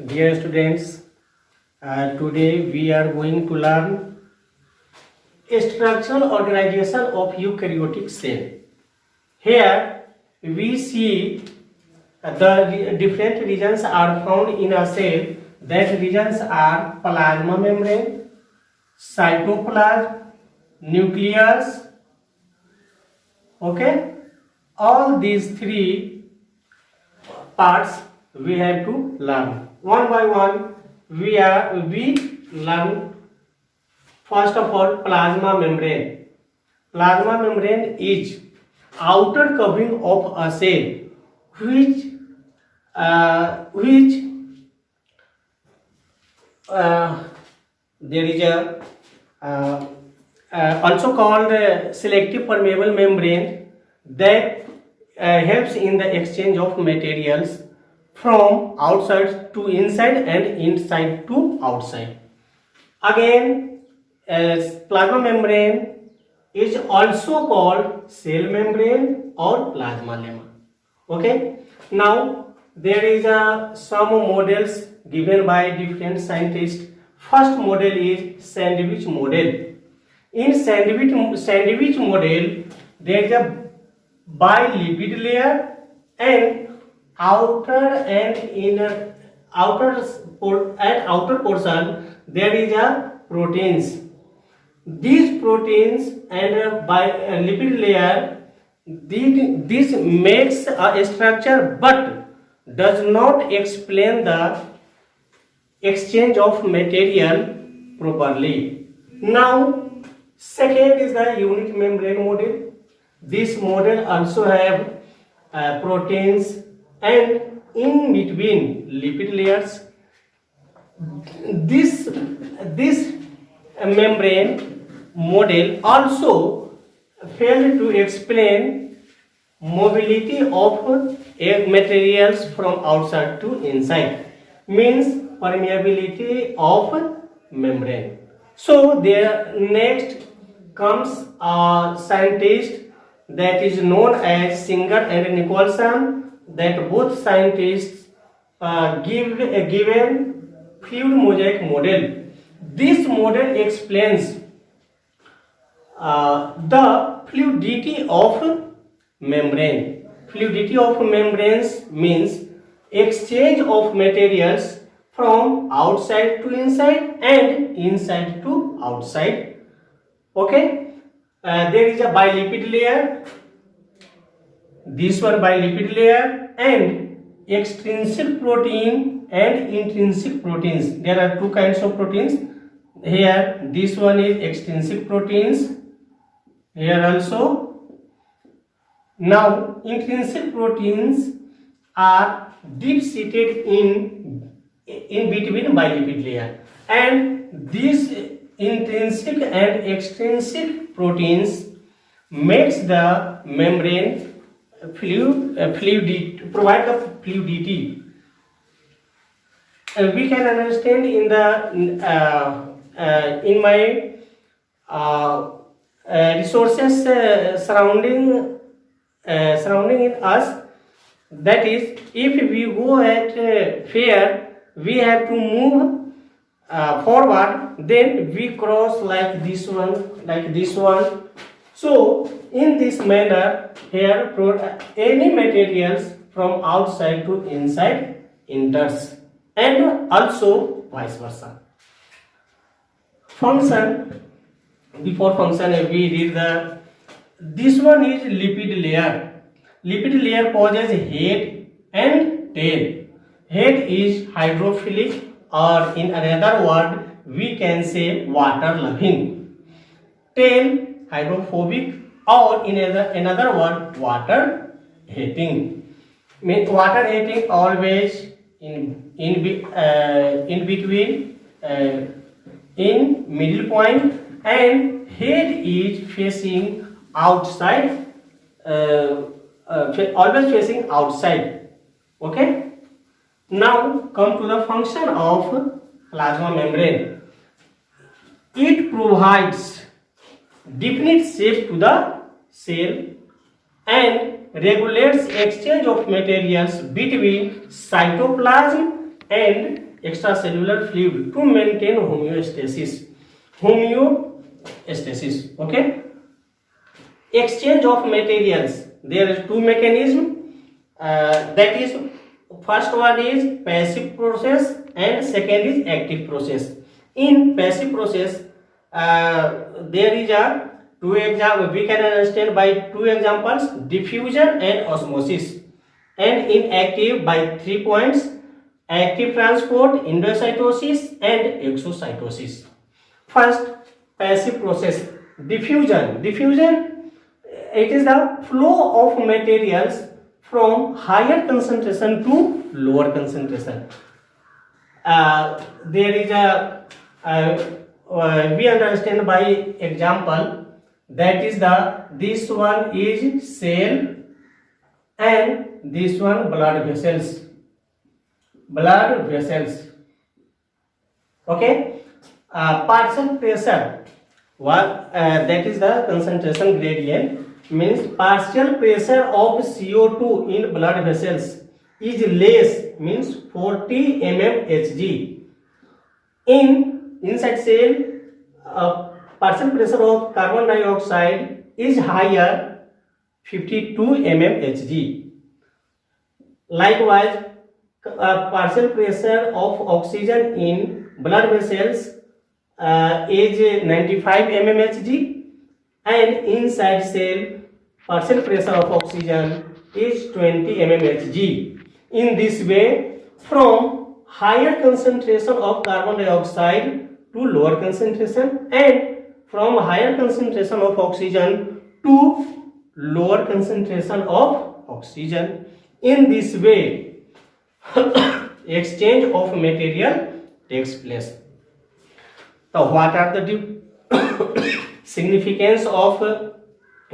Dear students, today we are going to learn structural organization of eukaryotic cell. Here we see the different regions are found in a cell. That regions are plasma membrane, cytoplasm, nucleus. Okay, all these three parts we have to learn one by one. We learn first of all plasma membrane. Plasma membrane is outer covering of a cell which there is a also called selective permeable membrane that helps in the exchange of materials from outside to inside and inside to outside. Again, plasma membrane is also called cell membrane or plasma lemma. Okay. Now there is some models given by different scientists. First model is sandwich model. In sandwich model, there is a bilipid layer and outer portion there is a proteins. These proteins and by lipid layer, this makes a structure but does not explain the exchange of material properly. Now, second is the unit membrane model. This model also have proteins and in between lipid layers. This membrane model also failed to explain mobility of materials from outside to inside, means permeability of membrane. So there next comes a scientist that is known as Singer and Nicholson, that both scientists given fluid mosaic model. This model explains the fluidity of membrane. Fluidity of membranes means exchange of materials from outside to inside and inside to outside. Okay, there is a bilipid layer. This one bilipid layer and extrinsic protein and intrinsic proteins. There are two kinds of proteins. Here this one is extrinsic proteins. Here also. Now intrinsic proteins are deep seated in between bilipid layer, and these intrinsic and extrinsic proteins makes the membrane fluidity, provide the fluidity. We can understand in the in my resources surrounding in us. That is, if we go at fair, we have to move forward, then we cross like this one. So in this manner, here any materials from outside to inside enters, and also vice versa. Function. Before function, we read this one is lipid layer. Lipid layer possesses head and tail. Head is hydrophilic, or in another word we can say water loving. Tail hydrophobic, or in another word water hating. Means water hating always in between in middle point, and head is facing outside, always facing outside. Okay. Now come to the function of plasma membrane. It provides definite shape to the cell and regulates exchange of materials between cytoplasm and extracellular fluid to maintain homeostasis. Homeostasis. Okay. Exchange of materials. There is two mechanisms. That is, first one is passive process and second is active process. In passive process, there is a two example. We can understand by two examples: diffusion and osmosis. And in active by 3 points: active transport, endocytosis and exocytosis. First, passive process, diffusion. Diffusion, it is the flow of materials from higher concentration to lower concentration. There is a we understand by example, that is this one is cell and this one blood vessels. Okay. Partial pressure, that is the concentration gradient, means partial pressure of CO2 in blood vessels is less, means 40 mmHg. Inside cell, partial pressure of carbon dioxide is higher, 52 mmHg. Likewise, partial pressure of oxygen in blood vessels is 95 mmHg, and inside cell partial pressure of oxygen is 20 mmHg. In this way, from higher concentration of carbon dioxide to lower concentration, and from higher concentration of oxygen to lower concentration of oxygen. In this way, exchange of material takes place. So what are the significance of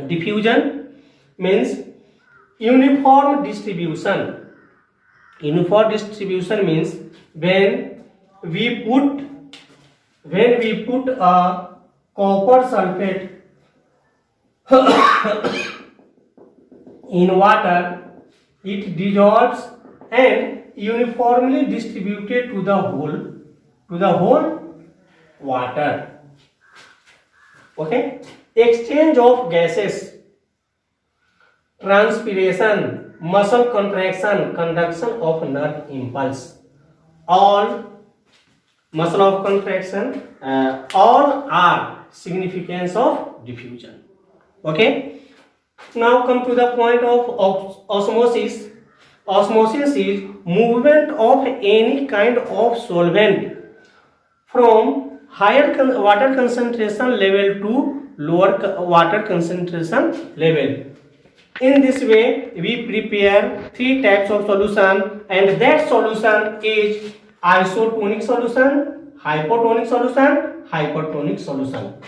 diffusion? Means uniform distribution. Uniform distribution means when we put a copper sulfate in water, it dissolves and uniformly distributed to the whole water. Okay. Exchange of gases, transpiration, muscle contraction, conduction of nerve impulse, all muscle of contraction, all are significance of diffusion. Okay. Now come to the point of osmosis. Osmosis is movement of any kind of solvent from higher water concentration level to lower water concentration level. In this way, we prepare three types of solution, and that solution is isotonic solution, hypotonic solution, hypertonic solution.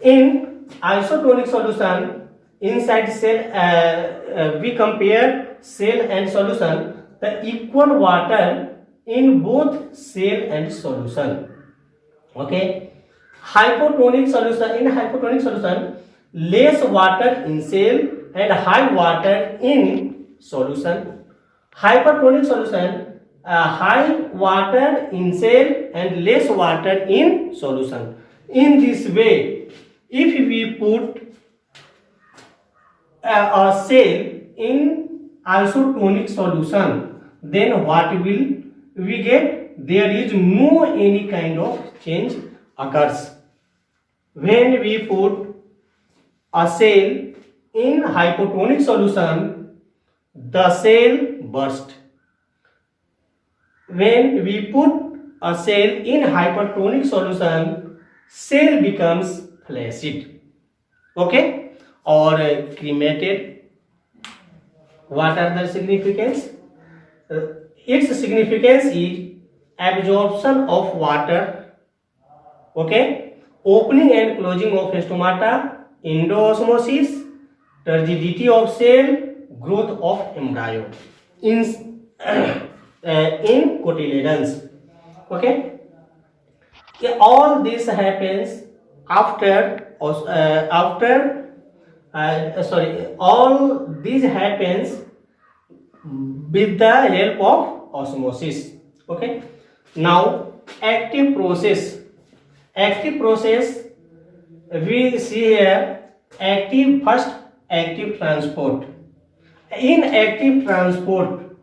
In isotonic solution, inside cell, we compare cell and solution, the equal water in both cell and solution. Okay. Hypotonic solution, in hypotonic solution, less water in cell and high water in solution. Hypertonic solution, high water in cell and less water in solution. In this way, if we put a cell in isotonic solution, then what will we get? There is no any kind of change occurs. When we put a cell in hypotonic solution, the cell burst. When we put a cell in hypertonic solution, cell becomes flaccid. Okay, or cremated. What are the significance? Its significance is absorption of water, okay, opening and closing of stomata, endoosmosis, turgidity of cell, growth of embryo in cotyledons. Okay, all this happens all this happens with the help of osmosis. Okay, Now active process. Active process, we see here active, first active transport. In active transport,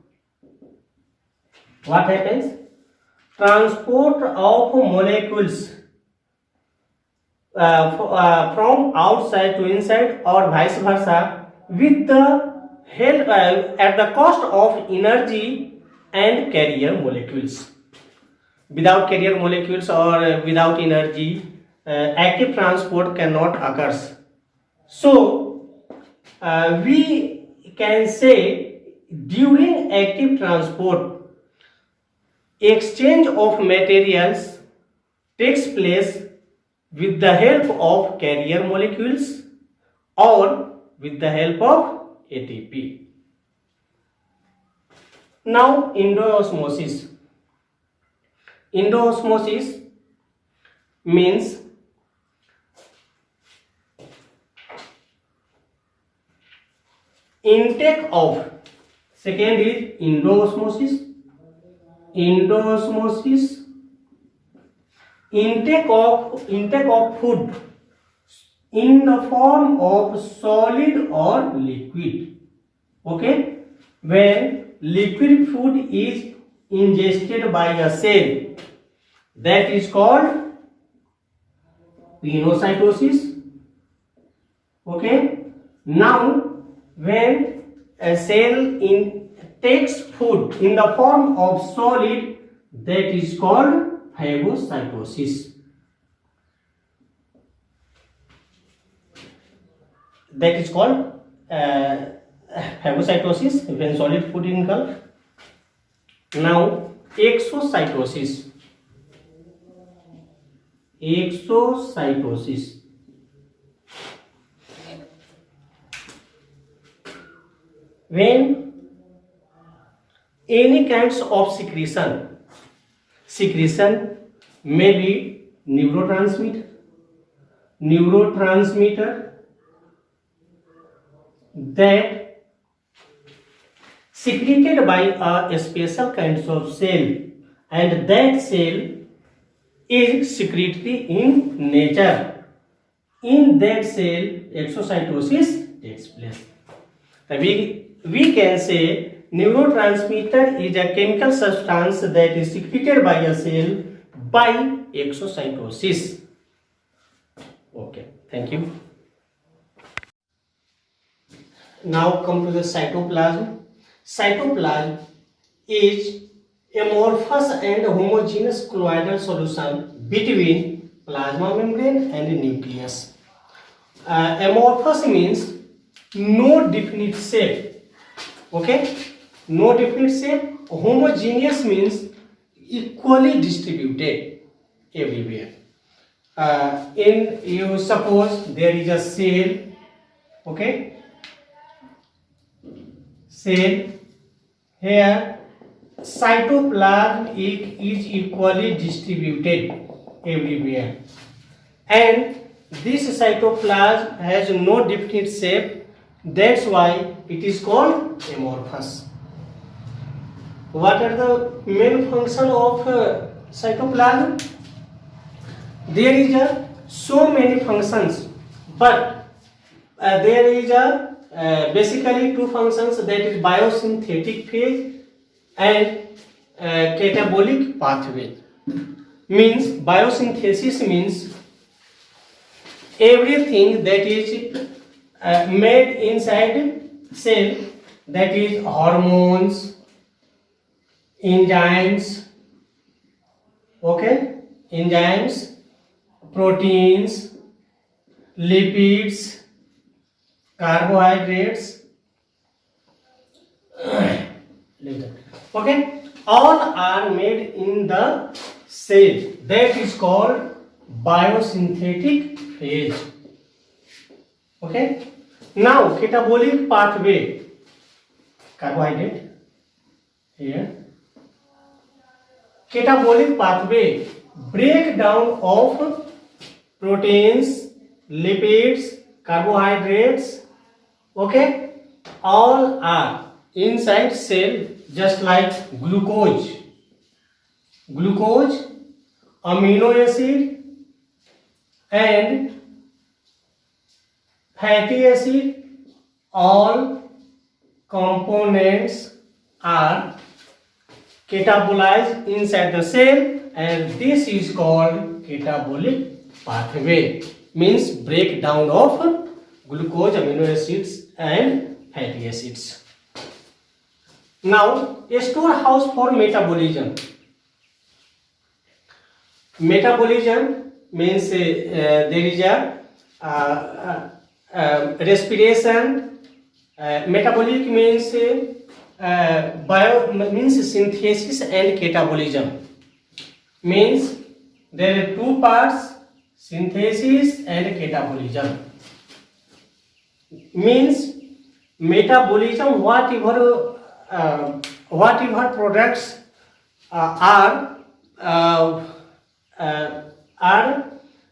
what happens? Transport of molecules from outside to inside or vice versa with the help at the cost of energy and carrier molecules. Without carrier molecules or without energy, active transport cannot occur. So we can say during active transport, exchange of materials takes place with the help of carrier molecules or with the help of ATP. Now endoosmosis. Endoosmosis means intake of, second is endoosmosis. Endoosmosis, intake of food in the form of solid or liquid. Okay, when liquid food is ingested by a cell, that is called pinocytosis. Okay, now when a cell takes food in the form of solid, that is called phagocytosis. That is called phagocytosis when solid food engulfed. Now exocytosis. Exocytosis, when any kinds of secretion may be neurotransmitter that secreted by a special kinds of cell, and that cell is secretory in nature. In that cell, exocytosis takes place. We can say neurotransmitter is a chemical substance that is secreted by a cell by exocytosis. Okay, thank you. Now come to the cytoplasm. Cytoplasm is amorphous and homogeneous colloidal solution between plasma membrane and nucleus. Amorphous means no definite shape. Okay, no definite shape. Homogeneous means equally distributed everywhere. In you suppose there is a cell. Okay, cell here. Cytoplasm is equally distributed everywhere, and this cytoplasm has no definite shape. That's why it is called amorphous. What are the main function of cytoplasm? There is so many functions, but there is basically two functions, that is biosynthetic phase and catabolic pathway. Means biosynthesis means everything that is made inside cell, that is hormones, enzymes, okay, enzymes, proteins, lipids, carbohydrates, okay, all are made in the cell. That is called biosynthetic phase. Okay, now catabolic pathway, carbohydrate here. Catabolic pathway, breakdown of proteins, lipids, carbohydrates, okay, all are inside cell, just like glucose. glucose, amino acid and fatty acid, all components are catabolized inside the cell, and this is called catabolic pathway, means breakdown of glucose, amino acids and fatty acids. Now, a storehouse for metabolism. Metabolism means there is a respiration. Metabolic means means synthesis and catabolism. Means there are two parts, synthesis and catabolism. Means metabolism, whatever products are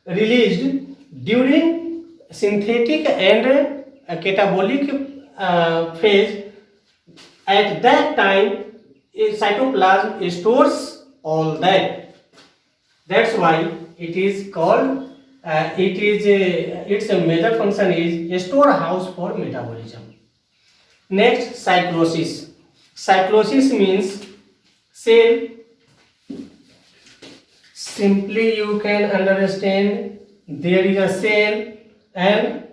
released during synthetic and catabolic phase. At that time, cytoplasm stores all that. That's why it is called. Its major function is a storehouse for metabolism. Next, cyclosis. Cyclosis means cell. Simply you can understand, there is a cell and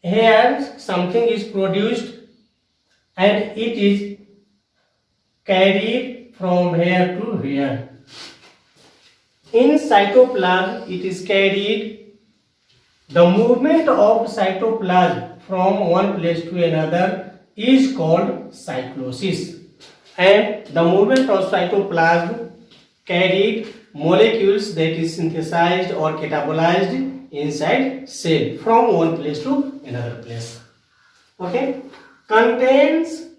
here something is produced and it is carried from here to here. In cytoplasm it is carried. The movement of cytoplasm from one place to another is called cyclosis, and the movement of cytoplasm carried molecules that is synthesized or catabolized inside cell from one place to another place. Okay, contains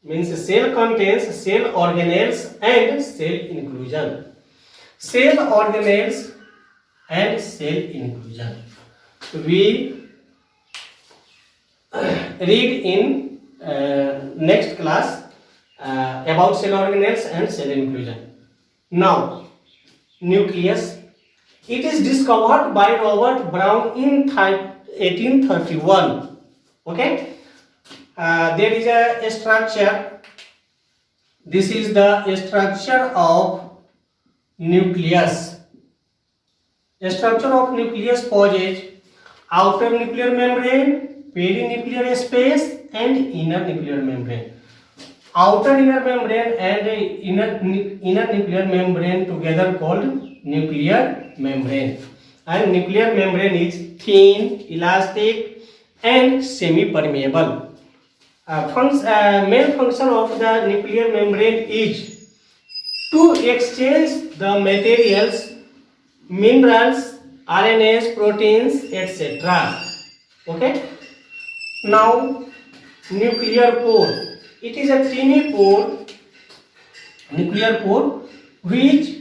means cell contains cell organelles and cell inclusion. Cell organelles and cell inclusion we read in next class about cell organelles and cell inclusion. Now, nucleus. It is discovered by Robert Brown in 1831. Okay, there is a structure. This is the structure of nucleus. The structure of nucleus possesses outer nuclear membrane, perinuclear space and inner nuclear membrane. Outer inner membrane and inner nuclear membrane together called nuclear membrane. And nuclear membrane is thin, elastic and semi-permeable. Main function of the nuclear membrane is to exchange the materials, minerals, RNAs, proteins, etc. Okay. Now, nuclear pore. It is a tiny pore, nuclear pore, which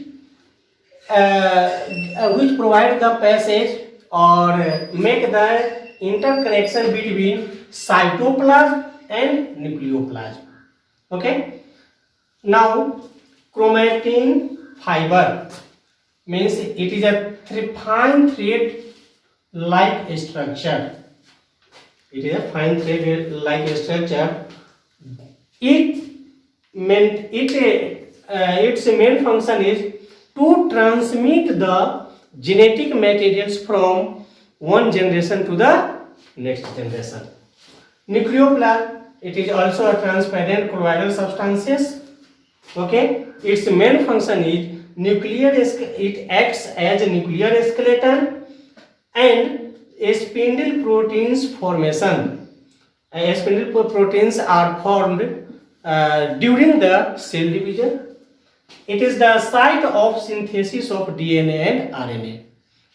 provide the passage or make the interconnection between cytoplasm and nucleoplasm. Okay. Now, chromatin fiber means it is a fine thread like structure. It is a fine thread like structure. Its main function is to transmit the genetic materials from one generation to the next generation. Nucleoplasm, it is also a transparent colloidal substances. Okay, its main function is it acts as a nuclear skeleton and a spindle proteins formation. Spindle proteins are formed during the cell division. It is the site of synthesis of DNA and RNA.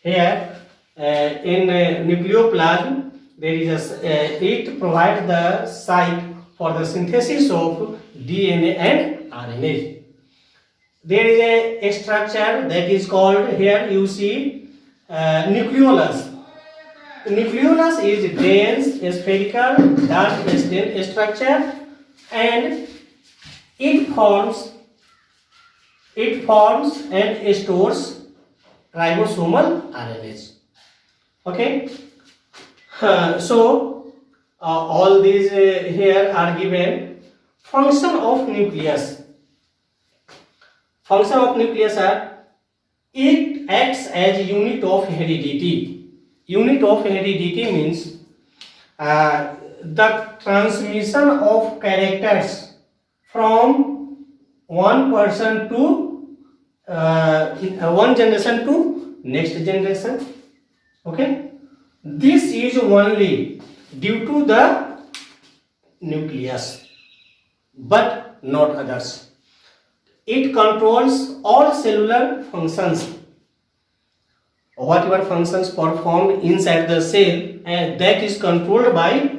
Here in nucleoplasm, there is it provides the site for the synthesis of DNA and RNA. There is a structure that is called, here you see, nucleolus. Nucleolus is dense, spherical, dark structure, and it forms it forms and stores ribosomal RNAs. Okay, so all these here are given. Function of nucleus. Function of nucleus are, it acts as unit of heredity. Unit of heredity means the transmission of characters from one person to one generation to next generation. Okay, this is only due to the nucleus, but not others. It controls all cellular functions. Whatever functions performed inside the cell, and that is controlled by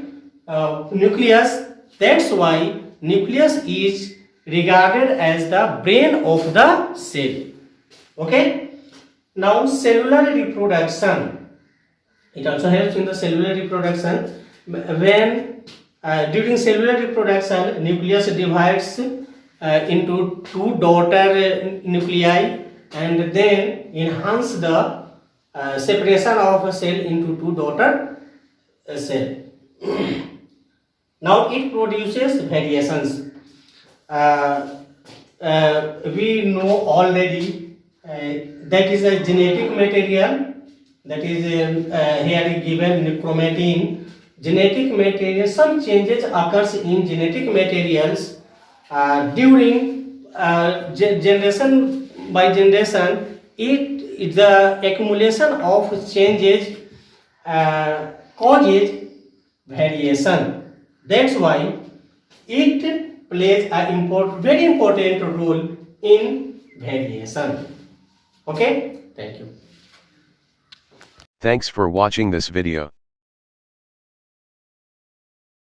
nucleus. That's why nucleus is regarded as the brain of the cell. Okay, now cellular reproduction. It also helps in the cellular reproduction. When during cellular reproduction, nucleus divides into two daughter nuclei and then enhance the separation of a cell into two daughter cell. Now it produces variations. We know already that is a genetic material, that is here given chromatin. Genetic material, some changes occurs in genetic materials during generation by generation. It the accumulation of changes causes variation. That's why it plays a very important role in variation. Okay, thank you. Thanks for watching this video.